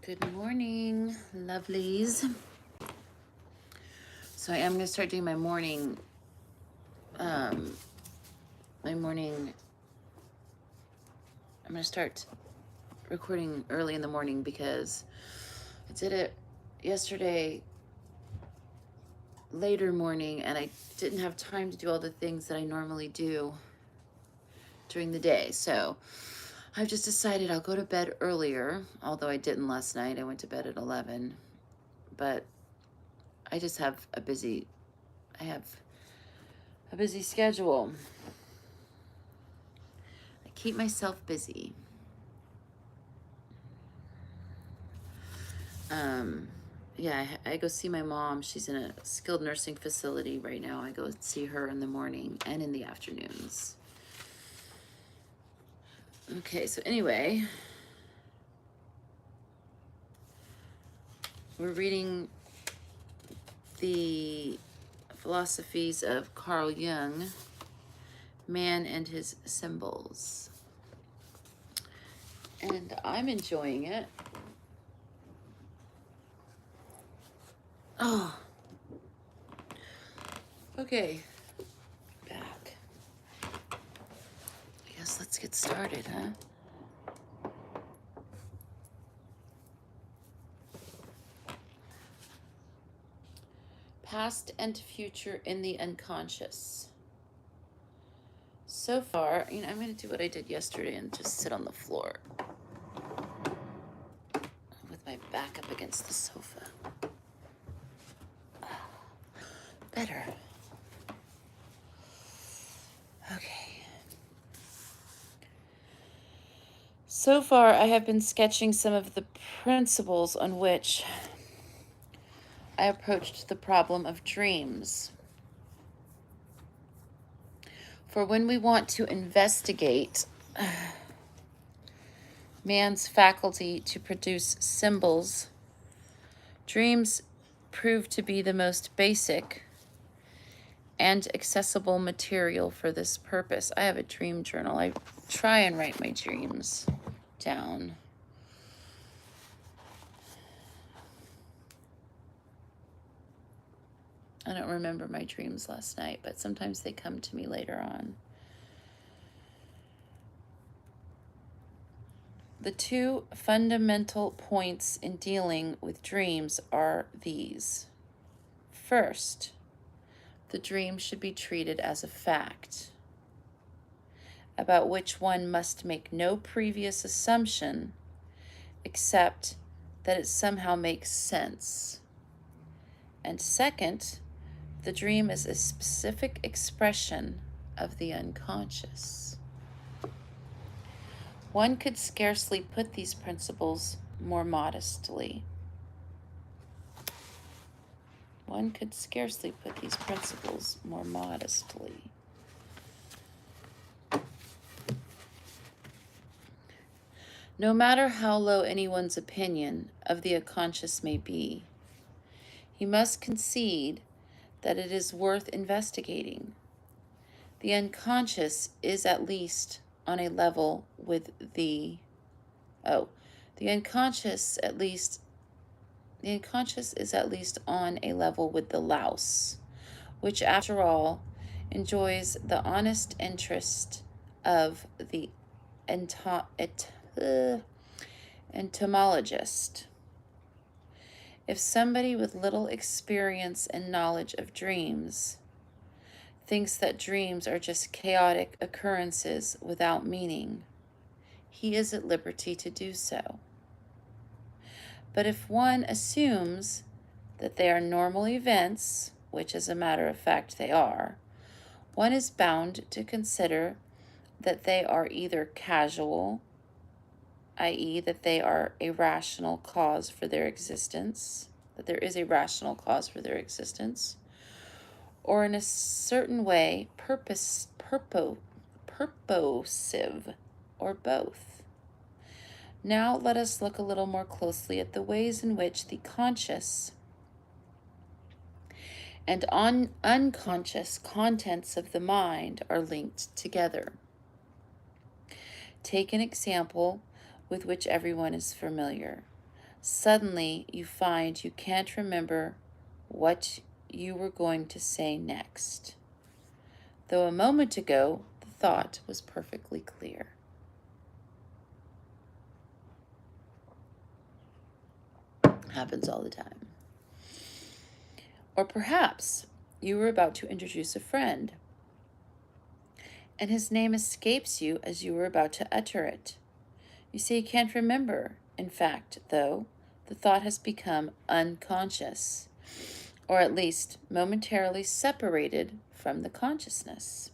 Good morning, lovelies. So I am going to start doing my morning, I'm going to start recording early in the morning because I did it yesterday later morning and I didn't have time to do all the things that I normally do during the day. So I've just decided I'll go to bed earlier, although I didn't last night. I went to bed at 11, but I just have a busy schedule. I keep myself busy. Yeah, I go see my mom. She's in a skilled nursing facility right now. I go see her in the morning and in the afternoons. Okay, so anyway, we're reading the philosophies of Carl Jung, Man and His Symbols. And I'm enjoying it. Oh, okay, back. I guess let's get started, huh? Past and future in the unconscious. So far, I'm going to do what I did yesterday and just sit on the floor with my back up against the sofa. Better. Okay. So far, I have been sketching some of the principles on which I approached the problem of dreams. For when we want to investigate man's faculty to produce symbols, dreams prove to be the most basic and accessible material for this purpose. I have a dream journal. I try and write my dreams down. I don't remember my dreams last night, but sometimes they come to me later on. The two fundamental points in dealing with dreams are these. First, the dream should be treated as a fact, about which one must make no previous assumption except that it somehow makes sense. And second, the dream is a specific expression of the unconscious. One could scarcely put these principles more modestly. No matter how low anyone's opinion of the unconscious may be, he must concede that it is worth investigating. The unconscious is at least on a level with the unconscious is at least on a level with the louse, which after all enjoys the honest interest of the entomologist. If somebody with little experience and knowledge of dreams thinks that dreams are just chaotic occurrences without meaning, he is at liberty to do so. But if one assumes that they are normal events, which as a matter of fact they are, one is bound to consider that they are either casual, i.e., that they are a rational cause for their existence, that there is a rational cause for their existence, or in a certain way purposive, or both. Now let us look a little more closely at the ways in which the conscious and unconscious contents of the mind are linked together. Take an example with which everyone is familiar. Suddenly, you find you can't remember what you were going to say next, though a moment ago the thought was perfectly clear. Happens all the time. Or perhaps you were about to introduce a friend, and his name escapes you as you were about to utter it. You say you can't remember. In fact, though, the thought has become unconscious, or at least momentarily separated from the consciousness.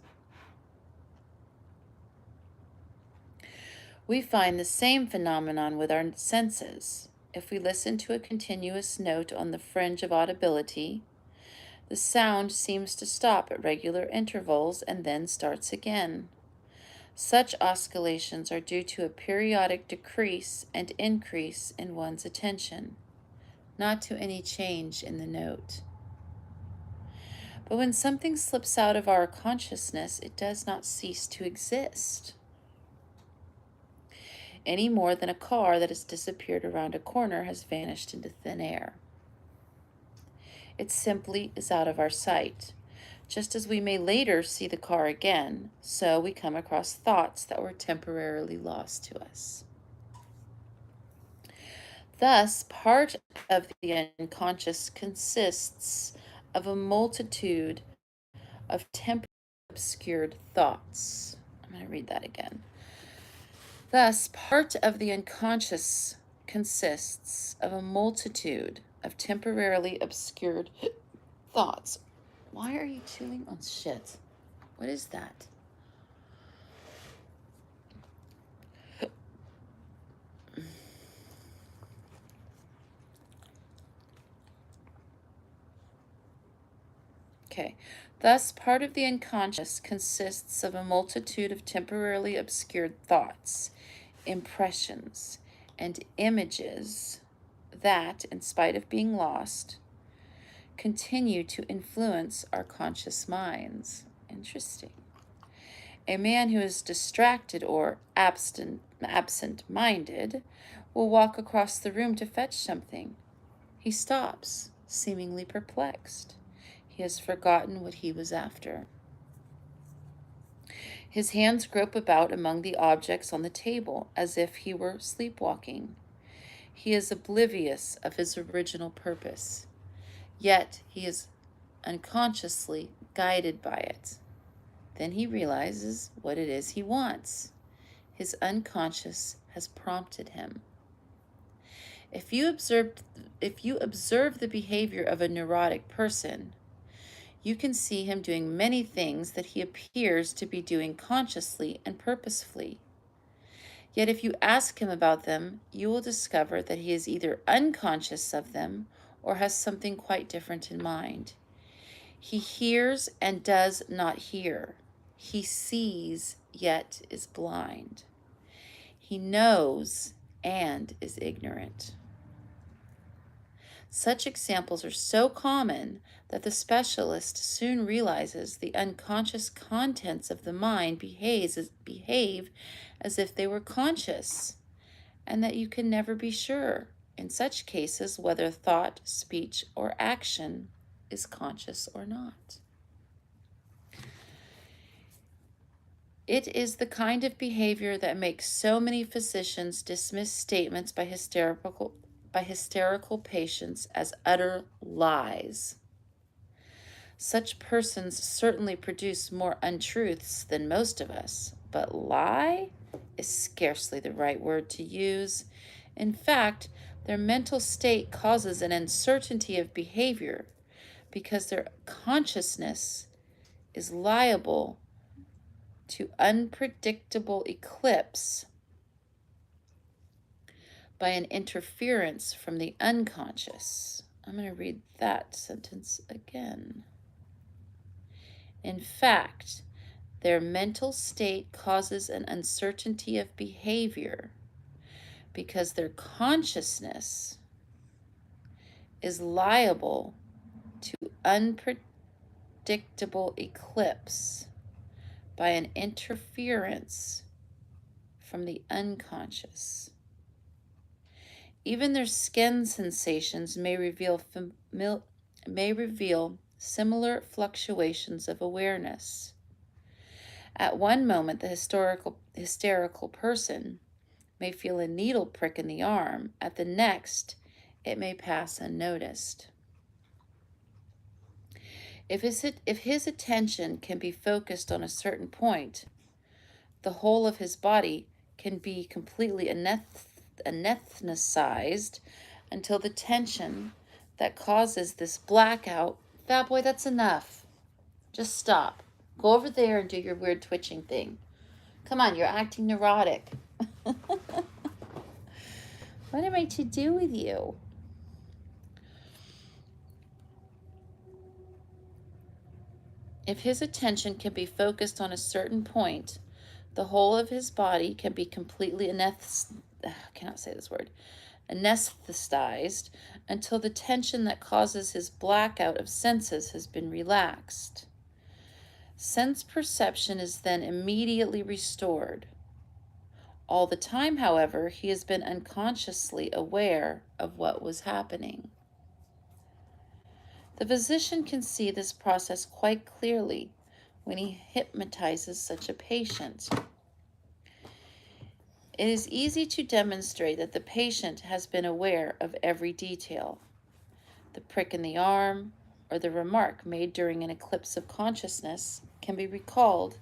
We find the same phenomenon with our senses. If we listen to a continuous note on the fringe of audibility, the sound seems to stop at regular intervals and then starts again. Such oscillations are due to a periodic decrease and increase in one's attention, not to any change in the note. But when something slips out of our consciousness, it does not cease to exist, any more than a car that has disappeared around a corner has vanished into thin air. It simply is out of our sight. Just as we may later see the car again, so we come across thoughts that were temporarily lost to us. Thus, part of the unconscious consists of a multitude of temporarily obscured thoughts. I'm going to read that again. Thus, part of the unconscious consists of a multitude of temporarily obscured thoughts. Why are you chewing on shit? What is that? Okay. Thus, part of the unconscious consists of a multitude of temporarily obscured thoughts, impressions, and images that, in spite of being lost, continue to influence our conscious minds. Interesting. A man who is distracted or absent-minded will walk across the room to fetch something. He stops, seemingly perplexed. He has forgotten what he was after. His hands grope about among the objects on the table as if he were sleepwalking. He is oblivious of his original purpose, yet he is unconsciously guided by it. Then he realizes what it is he wants. His unconscious has prompted him. If you observe the behavior of a neurotic person, you can see him doing many things that he appears to be doing consciously and purposefully. Yet if you ask him about them, you will discover that he is either unconscious of them or has something quite different in mind. He hears and does not hear. He sees, yet is blind. He knows and is ignorant. Such examples are so common that the specialist soon realizes the unconscious contents of the mind behave as if they were conscious, and that you can never be sure, in such cases, whether thought, speech, or action is conscious or not. It is the kind of behavior that makes so many physicians dismiss statements by hysterical patients as utter lies. Such persons certainly produce more untruths than most of us, but lie is scarcely the right word to use. In fact, their mental state causes an uncertainty of behavior because their consciousness is liable to unpredictable eclipse by an interference from the unconscious. I'm going to read that sentence again. In fact, their mental state causes an uncertainty of behavior because their consciousness is liable to unpredictable eclipse by an interference from the unconscious. Even their skin sensations may reveal similar fluctuations of awareness. At one moment, the hysterical person may feel a needle prick in the arm. At the next, it may pass unnoticed. If his attention can be focused on a certain point, the whole of his body can be completely anesthetized until the tension that causes this blackout. Fat boy, that's enough. Just stop. Go over there and do your weird twitching thing. Come on, you're acting neurotic. What am I to do with you? If his attention can be focused on a certain point, the whole of his body can be completely anesthetized until the tension that causes his blackout of senses has been relaxed. Sense perception is then immediately restored. All the time, however, he has been unconsciously aware of what was happening. The physician can see this process quite clearly when he hypnotizes such a patient. It is easy to demonstrate that the patient has been aware of every detail. The prick in the arm or the remark made during an eclipse of consciousness can be recalled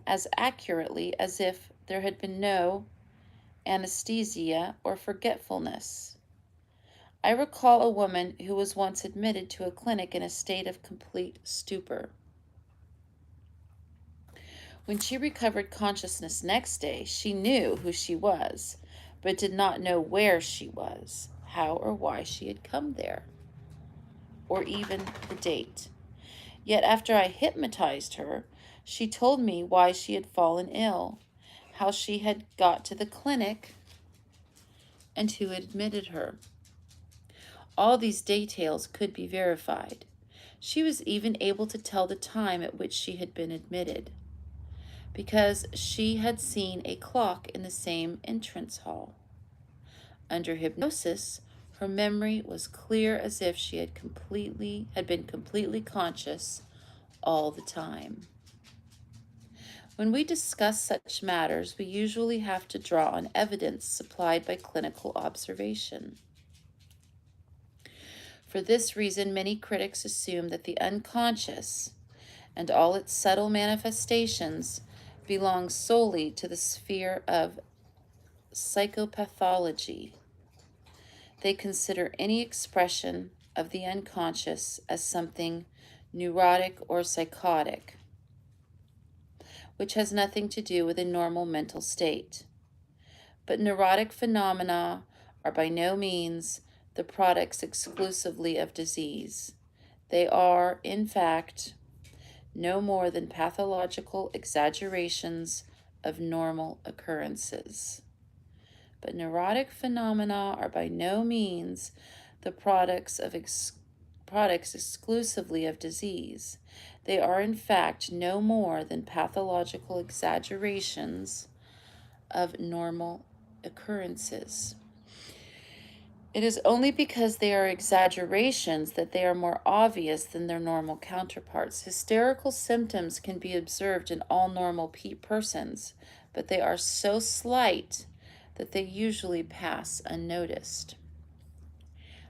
as accurately as if there had been no anesthesia or forgetfulness. I recall a woman who was once admitted to a clinic in a state of complete stupor. When she recovered consciousness next day, she knew who she was, but did not know where she was, how or why she had come there, or even the date. Yet after I hypnotized her, she told me why she had fallen ill, how she had got to the clinic, and who had admitted her. All these details could be verified. She was even able to tell the time at which she had been admitted, because she had seen a clock in the same entrance hall. Under hypnosis, her memory was clear as if she had been completely conscious all the time. When we discuss such matters, we usually have to draw on evidence supplied by clinical observation. For this reason, many critics assume that the unconscious and all its subtle manifestations belong solely to the sphere of psychopathology. They consider any expression of the unconscious as something neurotic or psychotic, which has nothing to do with a normal mental state. But neurotic phenomena are by no means the products exclusively of disease. They are, in fact, no more than pathological exaggerations of normal occurrences. But neurotic phenomena are by no means the products exclusively of disease. They are, in fact, no more than pathological exaggerations of normal occurrences. It is only because they are exaggerations that they are more obvious than their normal counterparts. Hysterical symptoms can be observed in all normal persons, but they are so slight that they usually pass unnoticed.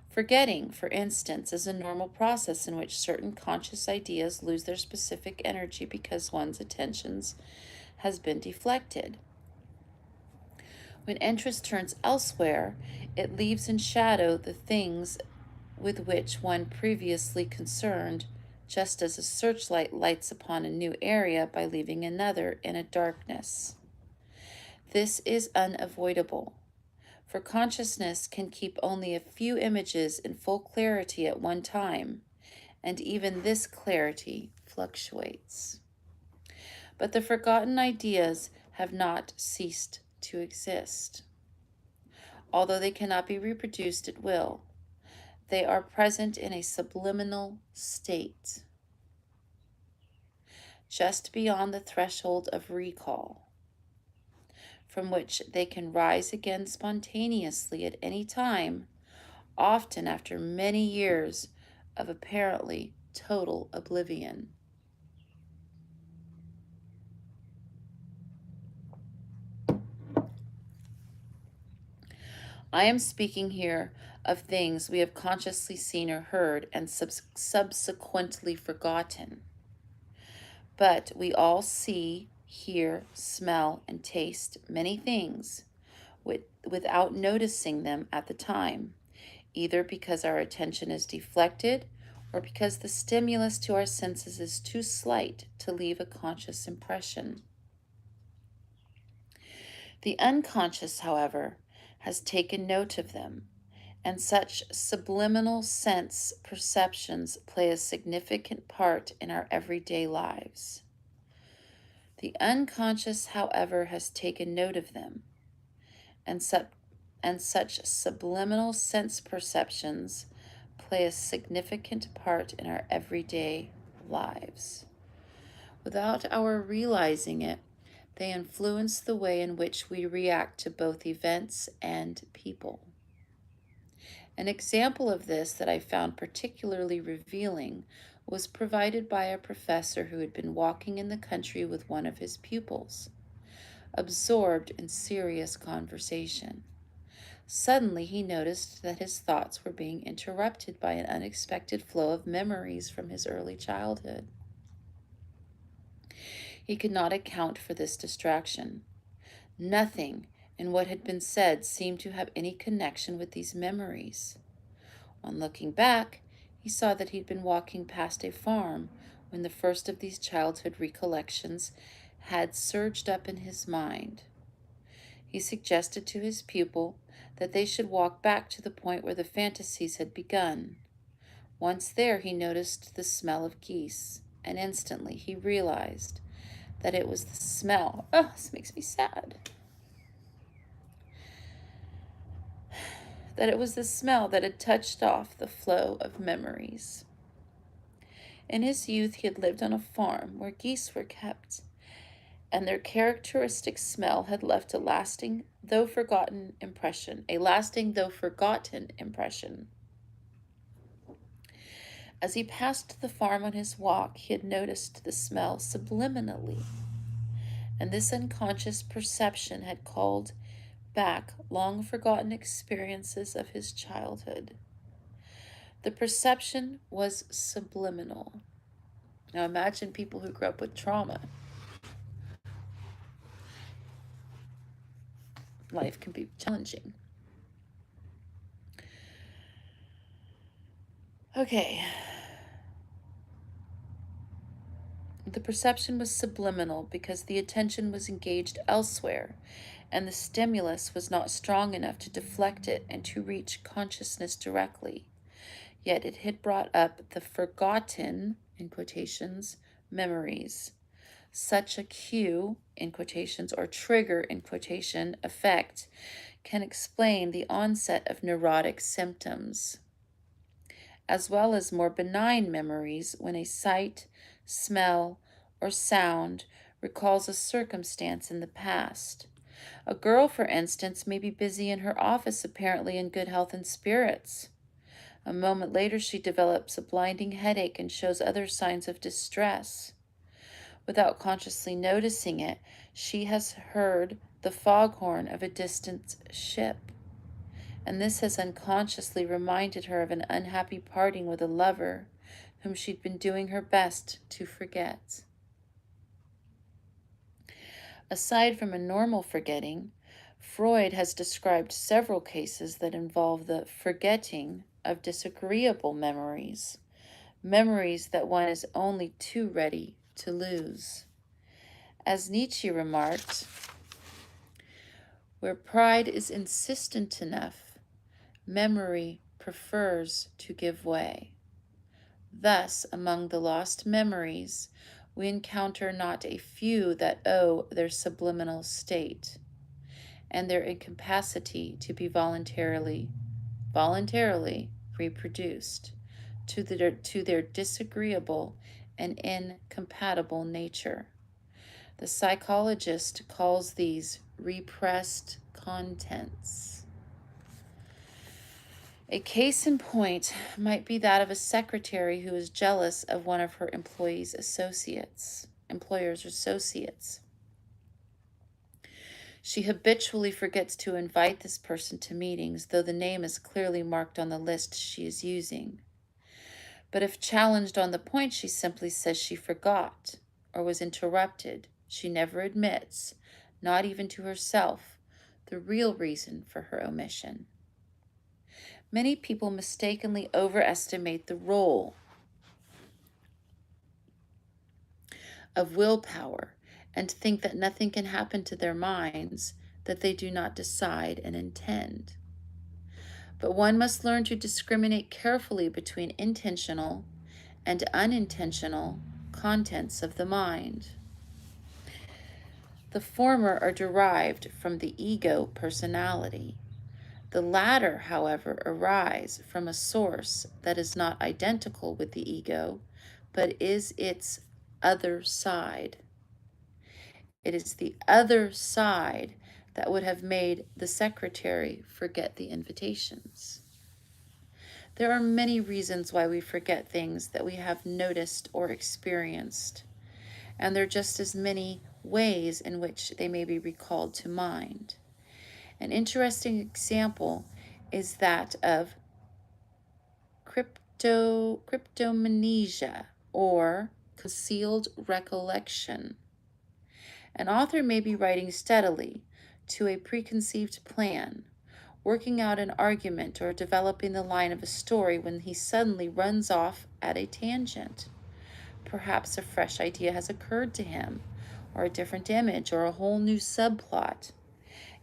Forgetting, for instance, is a normal process in which certain conscious ideas lose their specific energy because one's attention has been deflected. When interest turns elsewhere, it leaves in shadow the things with which one previously concerned, just as a searchlight lights upon a new area by leaving another in a darkness. This is unavoidable, for consciousness can keep only a few images in full clarity at one time, and even this clarity fluctuates. But the forgotten ideas have not ceased to exist. Although they cannot be reproduced at will, they are present in a subliminal state, just beyond the threshold of recall. from which they can rise again spontaneously at any time, often after many years of apparently total oblivion. I am speaking here of things we have consciously seen or heard and subsequently forgotten. But we all see, hear, smell, and taste many things without noticing them at the time, either because our attention is deflected or because the stimulus to our senses is too slight to leave a conscious impression. The unconscious, however, has taken note of them, and such subliminal sense perceptions play a significant part in our everyday lives. The unconscious, however, has taken note of them, and, such subliminal sense perceptions play a significant part in our everyday lives. Without our realizing it, they influence the way in which we react to both events and people. An example of this that I found particularly revealing was provided by a professor who had been walking in the country with one of his pupils, absorbed in serious conversation. Suddenly, he noticed that his thoughts were being interrupted by an unexpected flow of memories from his early childhood. He could not account for this distraction. Nothing in what had been said seemed to have any connection with these memories. On looking back, he saw that he'd been walking past a farm when the first of these childhood recollections had surged up in his mind. He suggested to his pupil that they should walk back to the point where the fantasies had begun. Once there, he noticed the smell of geese, and instantly he realized that it was the smell. Oh, this makes me sad. That it was the smell that had touched off the flow of memories. In his youth, he had lived on a farm where geese were kept, and their characteristic smell had left a lasting though forgotten impression. As he passed the farm on his walk, he had noticed the smell subliminally, and this unconscious perception had called back long forgotten experiences of his childhood. The perception was subliminal. Now imagine people who grew up with trauma. Life can be challenging. Okay. The perception was subliminal because the attention was engaged elsewhere, and the stimulus was not strong enough to deflect it and to reach consciousness directly. Yet it had brought up the forgotten, in quotations, memories. Such a cue, in quotations, or trigger, in quotation, effect can explain the onset of neurotic symptoms, as well as more benign memories when a sight, smell, or sound recalls a circumstance in the past. A girl, for instance, may be busy in her office, apparently in good health and spirits. A moment later, she develops a blinding headache and shows other signs of distress. Without consciously noticing it, she has heard the foghorn of a distant ship, and this has unconsciously reminded her of an unhappy parting with a lover whom she'd been doing her best to forget. Aside from a normal forgetting, Freud has described several cases that involve the forgetting of disagreeable memories, memories that one is only too ready to lose. As Nietzsche remarked, where pride is insistent enough, memory prefers to give way. Thus, among the lost memories, we encounter not a few that owe their subliminal state and their incapacity to be voluntarily reproduced to their disagreeable and incompatible nature. The psychologist calls these repressed contents. A case in point might be that of a secretary who is jealous of one of her employer's associates. She habitually forgets to invite this person to meetings, though the name is clearly marked on the list she is using. But if challenged on the point, she simply says she forgot or was interrupted. She never admits, not even to herself, the real reason for her omission. Many people mistakenly overestimate the role of willpower and think that nothing can happen to their minds that they do not decide and intend. But one must learn to discriminate carefully between intentional and unintentional contents of the mind. The former are derived from the ego personality. The latter, however, arise from a source that is not identical with the ego, but is its other side. It is the other side that would have made the secretary forget the invitations. There are many reasons why we forget things that we have noticed or experienced, and there are just as many ways in which they may be recalled to mind. An interesting example is that of cryptomnesia, or concealed recollection. An author may be writing steadily to a preconceived plan, working out an argument or developing the line of a story when he suddenly runs off at a tangent. Perhaps a fresh idea has occurred to him, or a different image, or a whole new subplot.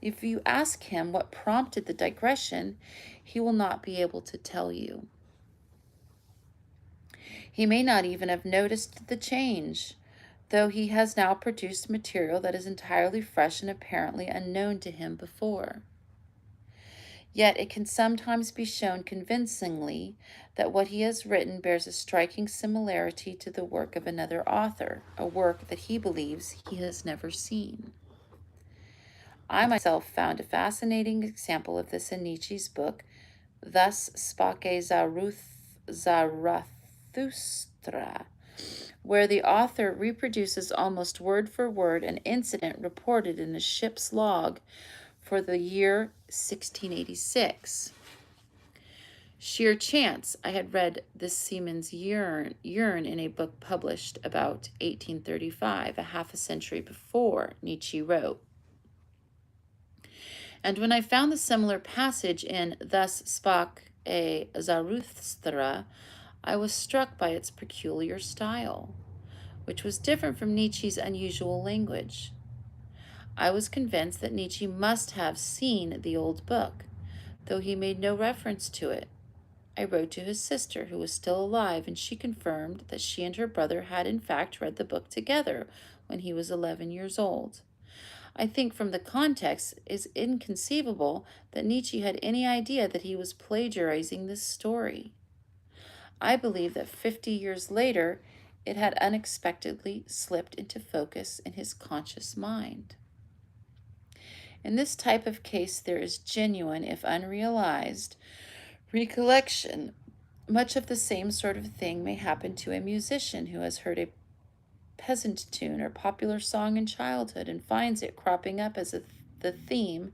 If you ask him what prompted the digression, he will not be able to tell you. He may not even have noticed the change, though he has now produced material that is entirely fresh and apparently unknown to him before. Yet it can sometimes be shown convincingly that what he has written bears a striking similarity to the work of another author, a work that he believes he has never seen. I myself found a fascinating example of this in Nietzsche's book, Thus Spake Zarathustra, where the author reproduces almost word for word an incident reported in a ship's log for the year 1686. Sheer chance, I had read this seaman's yearn in a book published about 1835, a half a century before Nietzsche wrote. And when I found the similar passage in Thus Spake Zarathustra, I was struck by its peculiar style, which was different from Nietzsche's unusual language. I was convinced that Nietzsche must have seen the old book, though he made no reference to it. I wrote to his sister, who was still alive, and she confirmed that she and her brother had in fact read the book together when he was 11 years old. I think from the context it is inconceivable that Nietzsche had any idea that he was plagiarizing this story. I believe that 50 years later, it had unexpectedly slipped into focus in his conscious mind. In this type of case, there is genuine, if unrealized, recollection. Much of the same sort of thing may happen to a musician who has heard a peasant tune or popular song in childhood and finds it cropping up as the theme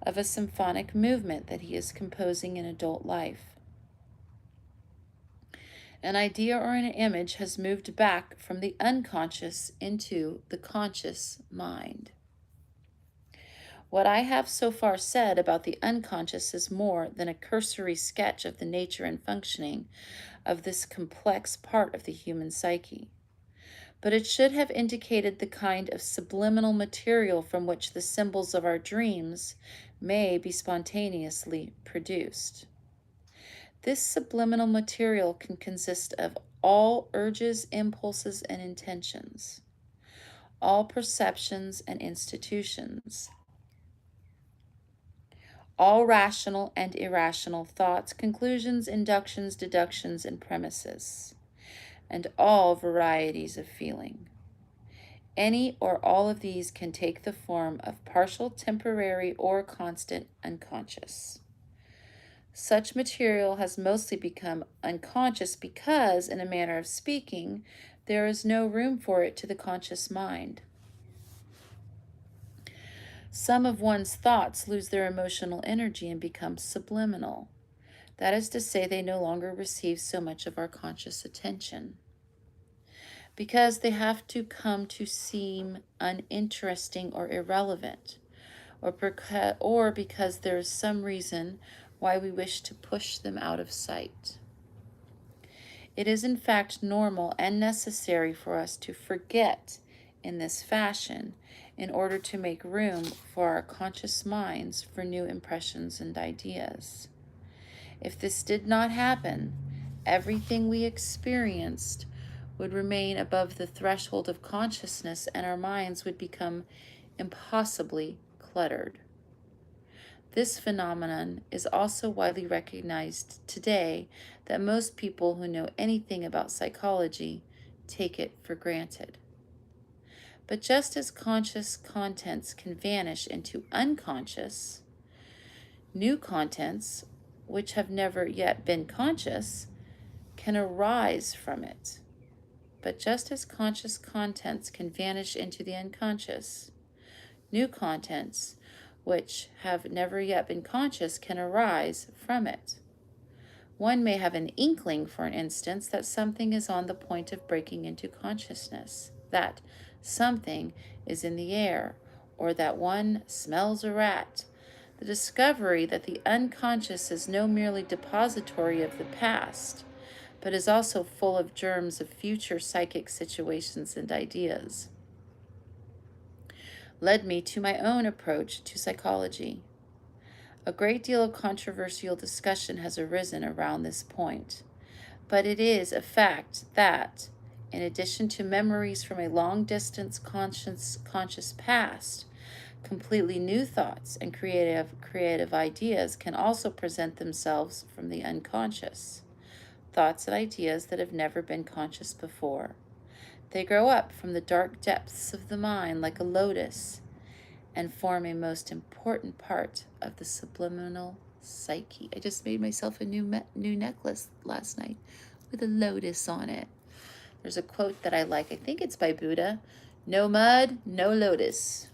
of a symphonic movement that he is composing in adult life. An idea or an image has moved back from the unconscious into the conscious mind. What I have so far said about the unconscious is more than a cursory sketch of the nature and functioning of this complex part of the human psyche, but it should have indicated the kind of subliminal material from which the symbols of our dreams may be spontaneously produced. This subliminal material can consist of all urges, impulses, and intentions, all perceptions and institutions, all rational and irrational thoughts, conclusions, inductions, deductions, and premises, and all varieties of feeling. Any or all of these can take the form of partial, temporary, or constant unconscious. Such material has mostly become unconscious because, in a manner of speaking, there is no room for it to the conscious mind. Some of one's thoughts lose their emotional energy and become subliminal. That is to say, they no longer receive so much of our conscious attention, because they have to come to seem uninteresting or irrelevant, or because there is some reason why we wish to push them out of sight. It is in fact normal and necessary for us to forget in this fashion in order to make room for our conscious minds for new impressions and ideas. If this did not happen, everything we experienced would remain above the threshold of consciousness and our minds would become impossibly cluttered. This phenomenon is also widely recognized today that most people who know anything about psychology take it for granted. But just as conscious contents can vanish into unconscious, new contents, which have never yet been conscious, can arise from it. But just as conscious contents can vanish into the unconscious, new contents, which have never yet been conscious, can arise from it. One may have an inkling, for instance, that something is on the point of breaking into consciousness, that something is in the air, or that one smells a rat. The discovery that the unconscious is no merely depository of the past, but is also full of germs of future psychic situations and ideas, led me to my own approach to psychology. A great deal of controversial discussion has arisen around this point, but it is a fact that, in addition to memories from a long-distance conscious past, completely new thoughts and creative ideas can also present themselves from the unconscious, thoughts and ideas that have never been conscious before. They grow up from the dark depths of the mind like a lotus and form a most important part of the subliminal psyche. I just made myself a new necklace last night with a lotus on it. There's a quote that I like. I think it's by Buddha. No mud, no lotus.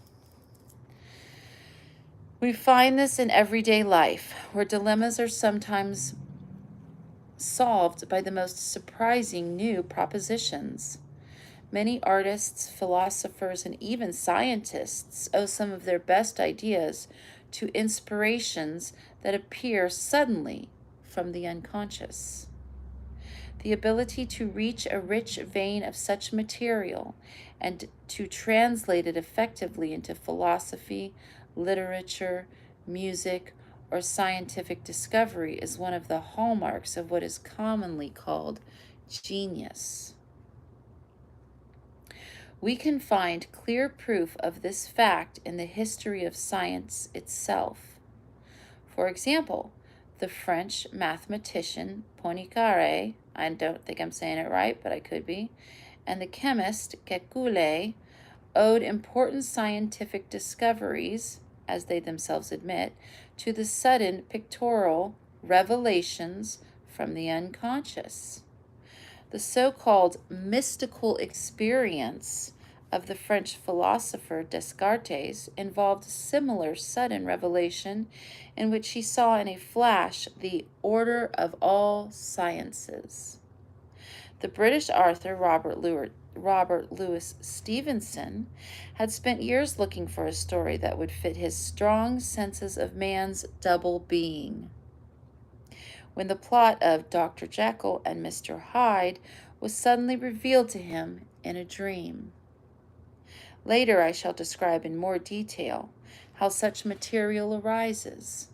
We find this in everyday life, where dilemmas are sometimes solved by the most surprising new propositions. Many artists, philosophers, and even scientists owe some of their best ideas to inspirations that appear suddenly from the unconscious. The ability to reach a rich vein of such material and to translate it effectively into philosophy, literature, music, or scientific discovery is one of the hallmarks of what is commonly called genius. We can find clear proof of this fact in the history of science itself. For example, the French mathematician Poincaré, I don't think I'm saying it right, but I could be, and the chemist Kekulé owed important scientific discoveries, as they themselves admit, to the sudden pictorial revelations from the unconscious. The so-called mystical experience of the French philosopher Descartes involved a similar sudden revelation in which he saw in a flash the order of all sciences. The British author Robert Louis Stevenson had spent years looking for a story that would fit his strong senses of man's double being. When the plot of Dr. Jekyll and Mr. Hyde was suddenly revealed to him in a dream. Later I shall describe in more detail how such material arises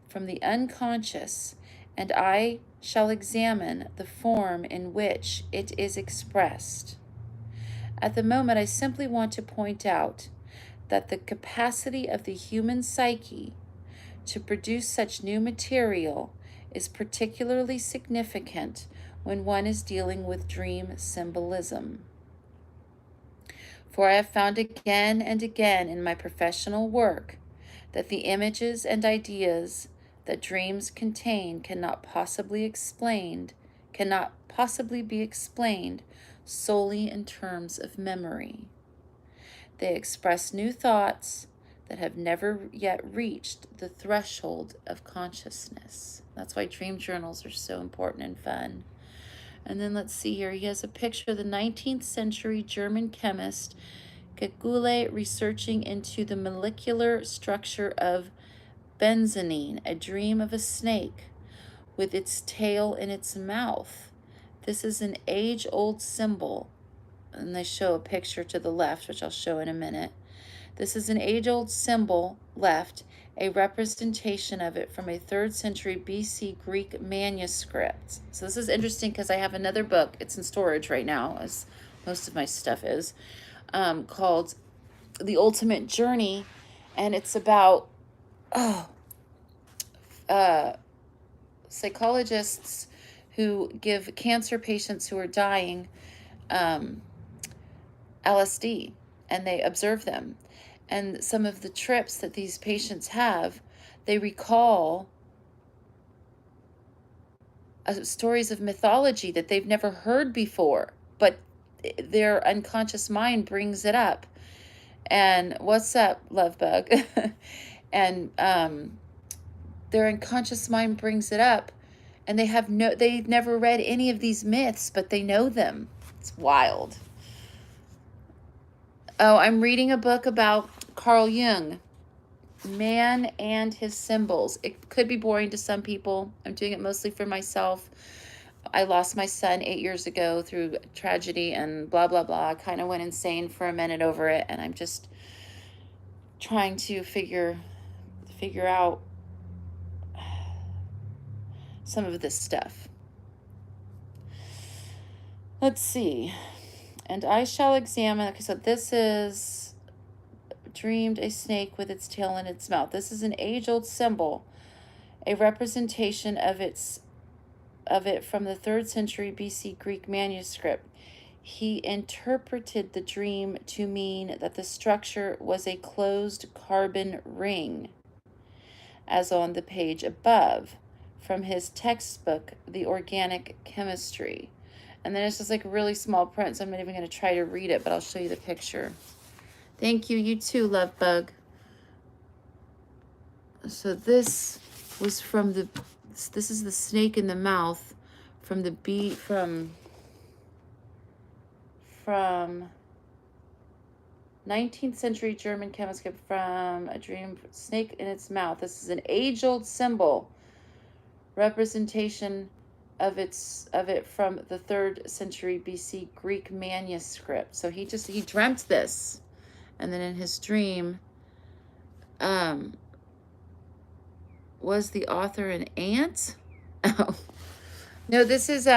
from the unconscious, and I shall examine the form in which it is expressed. At the moment, I simply want to point out that the capacity of the human psyche to produce such new material is particularly significant when one is dealing with dream symbolism. For I have found again and again in my professional work that the images and ideas that dreams contain cannot possibly be explained solely in terms of memory. They express new thoughts that have never yet reached the threshold of consciousness. That's why dream journals are so important and fun. And then let's see here. He has a picture of the 19th century German chemist Kekule researching into the molecular structure of benzoline, a dream of a snake with its tail in its mouth. This is an age-old symbol. And they show a picture to the left, which I'll show in a minute. This is an age-old symbol left, a representation of it from a 3rd century BC Greek manuscript. So this is interesting because I have another book. It's in storage right now, as most of my stuff is, called The Ultimate Journey. And it's about psychologists who give cancer patients who are dying LSD, and they observe them. And some of the trips that these patients have, they recall stories of mythology that they've never heard before, but their unconscious mind brings it up. And what's up, love bug? And their unconscious mind brings it up, and they've never read any of these myths, but they know them. It's wild. Oh, I'm reading a book about Carl Jung, Man and His Symbols. It could be boring to some people. I'm doing it mostly for myself. I lost my son 8 years ago through tragedy and blah, blah, blah. I kind of went insane for a minute over it, and I'm just trying to figure out some of this stuff. Let's see. And I shall examine, okay, so this is dreamed a snake with its tail in its mouth. This is an age-old symbol, a representation of it from the 3rd century BC Greek manuscript. He interpreted the dream to mean that the structure was a closed carbon ring, as on the page above, from his textbook, The Organic Chemistry. And then it's just like really small print, so I'm not even going to try to read it, but I'll show you the picture. Thank you. You too, love bug. So this was this is the snake in the mouth from 19th century German chemist, from a dream snake in its mouth. This is an age-old symbol, representation of it from the 3rd century BC Greek manuscript. So he dreamt this, and then in his dream, was the author an ant? Oh no, this is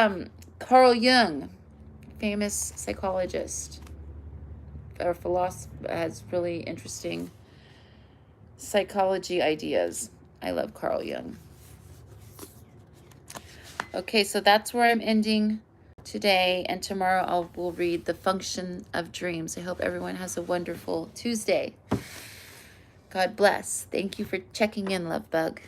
Carl Jung, famous psychologist or philosopher, has really interesting psychology ideas. I love Carl Jung. Okay, so that's where I'm ending today, and tomorrow we'll read The Function of Dreams. I hope everyone has a wonderful Tuesday. God bless. Thank you for checking in, love bug.